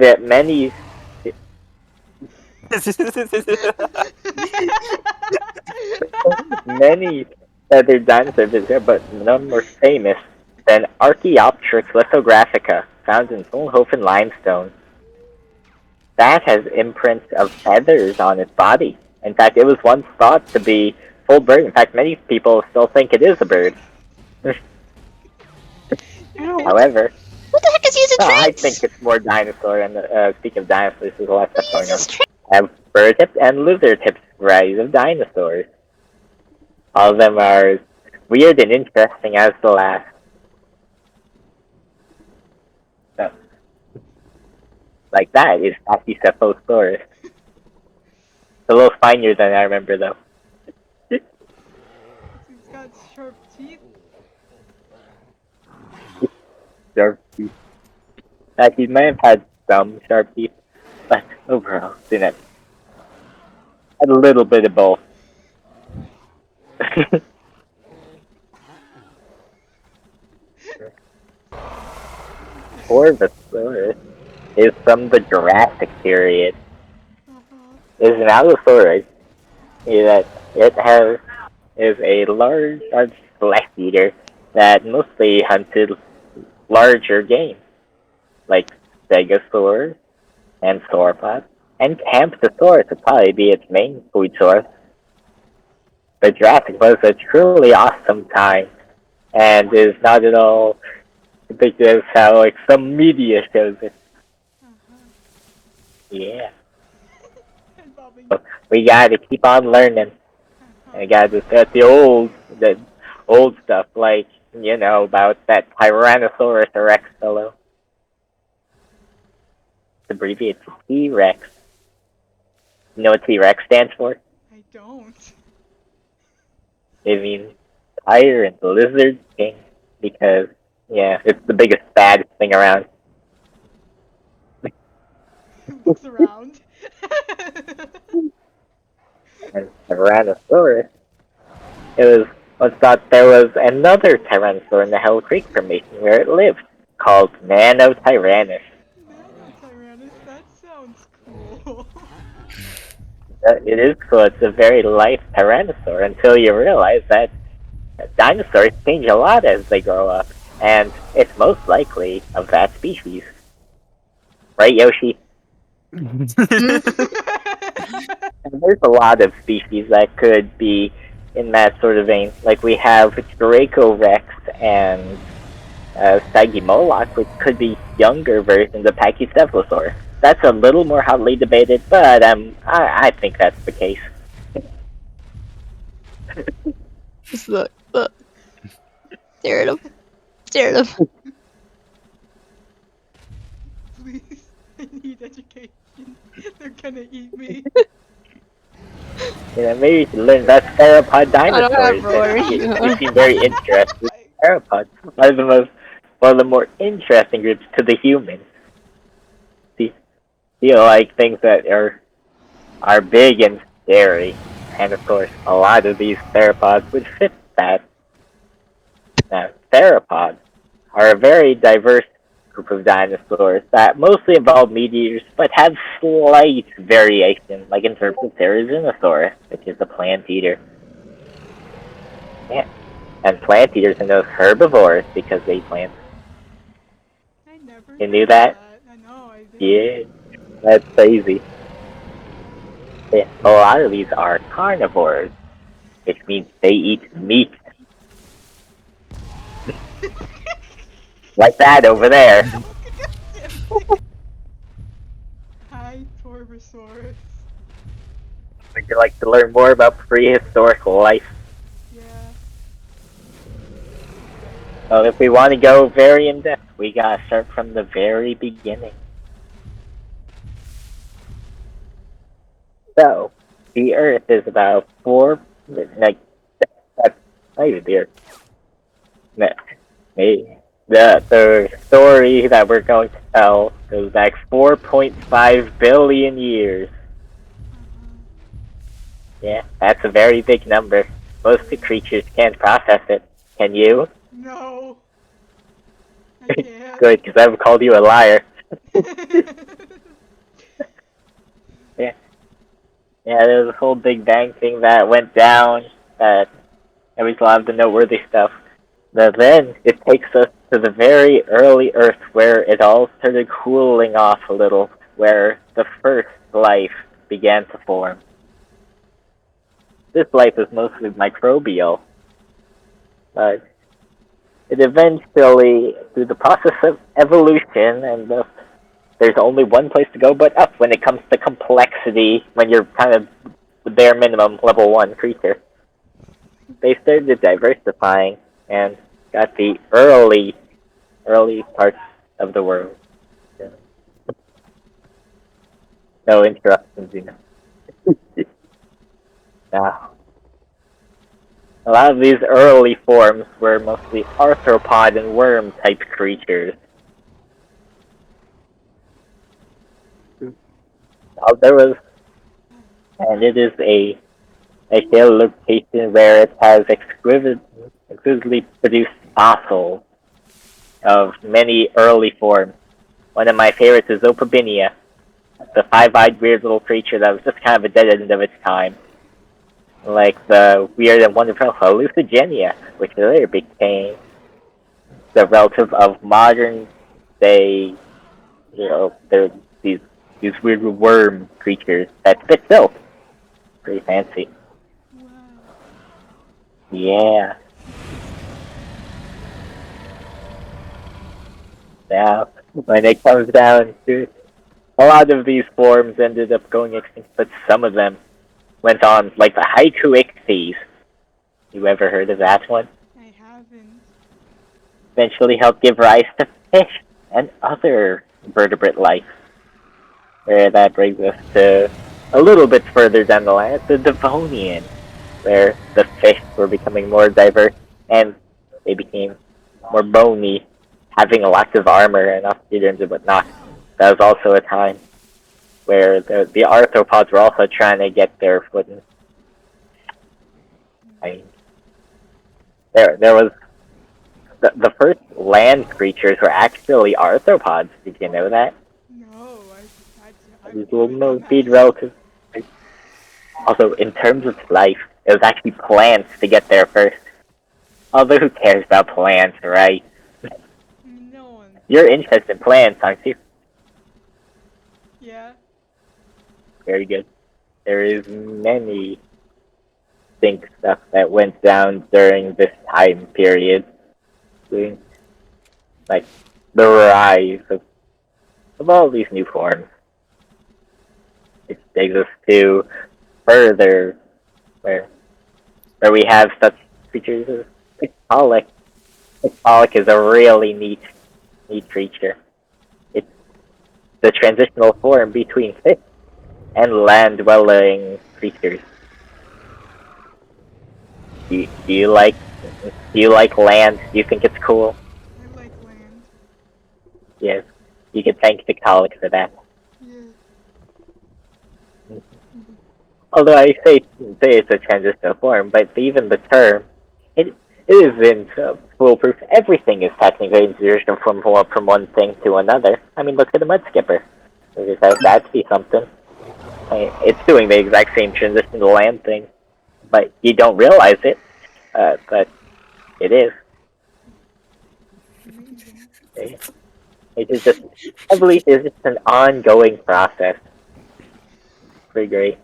that many many other dinosaurs is there, but none more famous than Archaeopteryx lithographica, found in Solnhofen limestone. That has imprints of feathers on its body. In fact, it was once thought to be full bird. In fact, many people still think it is a bird. However, What the heck is using I traits? think it's more dinosaur. And speaking of dinosaurs, there's a lot of stuff going on. Uses traits. Have bird-hipped and lizard-hipped varieties of dinosaurs. All of them are as weird and interesting as the last. So, like that is Pachycephalosaurus. It's a little finer than I remember, though. He's got sharp teeth. Sharp teeth. He may have had some sharp teeth, but overall, it's had a little bit of both. Torvosaurus is from the Jurassic period. Is an Allosaurus. It is a large flesh eater that mostly hunted larger game, like stegosaurs and sauropods, and Camptosaurus would probably be its main food source. But Jurassic was a truly awesome time, and is not at all ridiculous how like some media shows it. Yeah. We gotta keep on learning. I gotta discuss the old stuff, like, you know, about that Tyrannosaurus Rex fellow. It's abbreviated to T-Rex. You know what T-Rex stands for? I don't. It means Tyrant Lizard King, because, yeah, it's the biggest baddest thing around. Looks around. And Tyrannosaurus, it was once thought there was another Tyrannosaur in the Hell Creek Formation where it lived, called Nanotyrannus. Nanotyrannus, that sounds cool. It is cool. It's a very life Tyrannosaur until you realize that dinosaurs change a lot as they grow up, and it's most likely of that species. Right, Yoshi? And there's a lot of species that could be in that sort of vein. Like we have Dracorex and Stygimoloch, which could be younger versions of Pachycephalosaurus. That's a little more hotly debated, but I think that's the case. Just look. Stare at him. Stare at him. Please, I need education. They're gonna eat me. You know, maybe you should learn about theropod don't have dinosaurs. roars. They seem very interesting. Theropods are one of the more interesting groups to the humans. You know, like things that are big and scary, and of course, a lot of these theropods would fit that. Now, theropods are a very diverse group of dinosaurs that mostly involve meat eaters, but have slight variation, like in terms of Therizinosaurus, which is a plant eater. Yeah, and plant eaters are those herbivores because they eat plants. I never You knew that? I know, I did. Yeah, that's crazy. Yeah, a lot of these are carnivores, which means they eat meat. Like that over there. Hi, torvosaurus. Would you like to learn more about prehistoric life? Yeah. Well, if we want to go very in depth, we gotta start from the very beginning. So, the Earth is about that's not even the Earth. The story that we're going to tell goes back 4.5 billion years. Yeah, that's a very big number. Most creatures can't process it. Can you? No. I can't. Good, because I've called you a liar. Yeah, there was a whole Big Bang thing that went down. That and we still have the noteworthy stuff. But then it takes us to the very early Earth where it all started cooling off a little, where the first life began to form. This life is mostly microbial, but it eventually, through the process of evolution, and there's only one place to go but up when it comes to complexity, when you're kind of the bare minimum level 1 creature. They started diversifying and got the early parts of the world. No interruptions, you know. Now, a lot of these early forms were mostly arthropod and worm type creatures. There was, and it is a location where it has exquisitely produced fossils of many early forms. One of my favorites is Opabinia, the five-eyed weird little creature that was just kind of a dead end of its time. Like the weird and wonderful Hallucigenia, which later became the relative of modern day, they're these weird worm creatures that spit silk. Pretty fancy. Wow. Yeah. Now, when it comes down to a lot of these forms ended up going extinct, but some of them went on, like the Haiku Ichthyes. You ever heard of that one? I haven't. Eventually helped give rise to fish and other vertebrate life. Where that brings us to a little bit further down the line, the Devonian, where the fish were becoming more diverse and they became more bony, having lots of armor and oxidants and whatnot. That was also a time where the arthropods were also trying to get their footing. I mean, there was the first land creatures were actually arthropods. Did you know that? No, I These little really don't millipede have. relatives. Also, in terms of life, it was actually plants to get there first. Although who cares about plants, right? No one. You're interested in plants, aren't you? Yeah. Very good. There is many think stuff that went down during this time period. Like the rise of all these new forms. Which takes us to further where we have such creatures as Tiktaalik. Tiktaalik is a really neat creature. It's the transitional form between fish and land-dwelling creatures. Do you like land? Do you think it's cool? I like land. Yes. You can thank Tiktaalik for that. Yeah. Although I say it's a transitional form, but even the term, it isn't foolproof. Everything is technically a transition from one thing to another. I mean, look at the mud skipper. That'd be something. I mean, it's doing the exact same transition to land thing, but you don't realize it. But it is. Amazing. It is just, I believe it's just an ongoing process. Pretty great.